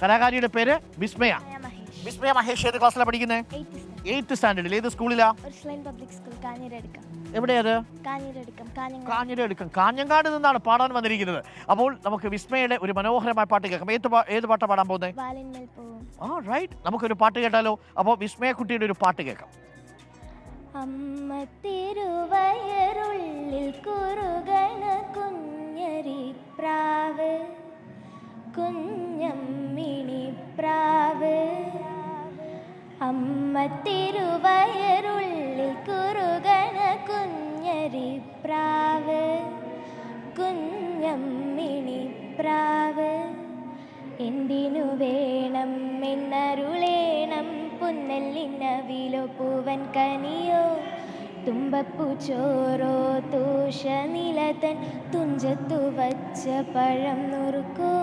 കലാകാരിയുടെ പേര് വിസ്മയ. മഹേഷ്. വിസ്മയ മഹേഷ് ഏത് ക്ലാസ്സിലാണ് പഠിക്കുന്നത്? 8th 8th സ്റ്റാൻഡേർഡിൽ. ഏത് സ്കൂളിലാ? Public school Kanhiradukkam. എവിടെയത്? കാഞ്ഞിരടുക്കം. കാഞ്ഞങ്ങാട് നിന്നാണ് പാടാൻ വന്നിരിക്കുന്നത്. അപ്പോൾ നമുക്ക് വിസ്മയുടെ ഒരു മനോഹരമായ പാട്ട് കേൾക്കാം. ഏത് പാട്ടാണ് പാടാൻ പോകുന്നത്? വാലിന്മേൽ പോവും. റൈറ്റ്, നമുക്കൊരു പാട്ട് കേട്ടാലോ? അപ്പോൾ വിസ്മയ കുട്ടിയുടെ ഒരു പാട്ട് കേൾക്കാം. അമ്മ തിരുവയറുള്ളിൽ കുറുകണ കുഞ്ഞരി പ്രാവ്, കുഞ്ഞമ്മിണി പ്രാവ്. അമ്മ തിരുവയറുള്ളിൽ കുറുകണ കുഞ്ഞരി പ്രാവ്, കുഞ്ഞമ്മിണി പ്രാവ്. എന്തിനു വേണം എന്നരുളേണം പുന്നല്ലിനവിലോ പൂവൻ കനിയോ, തുമ്പപ്പൂ ചോറോ തൂഷനിലതൻ തുഞ്ചത്തു വച്ച പഴം നുറുക്കോ.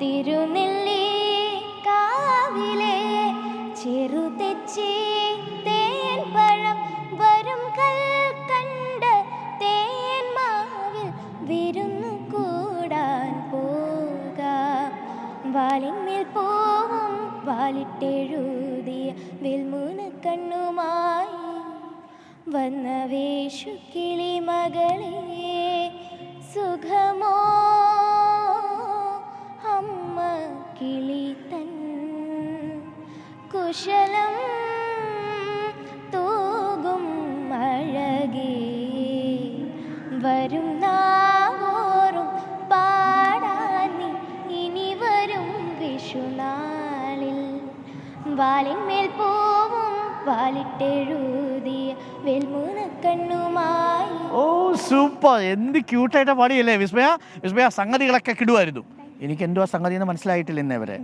തിരുനെല്ലി കാവിലെ ചെറുതെച്ചി തേൻ പഴം വരും കൽക്കണ്ട തേൻ മാവിൽ വിരുന്നു കൂടാൻ പോകാം. വാലിന്മേൽ പോവും വാലിട്ടെഴുതിയ വെൽമൂന കണ്ണുമായി വന്ന വേഷു കിളി മകളെ, സുഖമോ അമ്മ കിളി തൻ കുശലം തൂകും അഴകേ. വരും നാവോറും പാടാൻ നീ ഇനി വരും വിഷുനാളിൽ. വാലിന്മേൽ പോവും വാലിട്ടെഴുതിയ വെൽമൂന കണ്ണുമായി. സൂപ്പർ, എന്ത് ക്യൂട്ടായിട്ട് പാടിയല്ലേ വിസ്മയ. വിസ്മയ സംഗതികളൊക്കെ കിടുവായിരുന്നു. എനിക്ക് എന്തോ സംഗതി എന്ന് മനസ്സിലായിട്ടില്ല ഇന്നേ വരെ.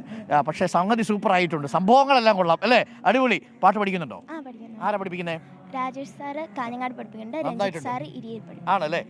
പക്ഷേ സംഗതി സൂപ്പർ ആയിട്ടുണ്ട്. സംഭവങ്ങളെല്ലാം കൊള്ളാം അല്ലേ? അടിപൊളി. പാട്ട് പഠിക്കുന്നുണ്ടോ? പഠിക്കുന്നു. ആരാ പഠിപ്പിക്കുന്നത്? രാജേഷ് സാറ് കാഞ്ഞങ്ങാട് പഠിപ്പിക്കുന്നുണ്ട്, രഞ്ജിത്ത് സാറ് ഇരിയിൽ പഠിപ്പിക്കും. ആണല്ലേ?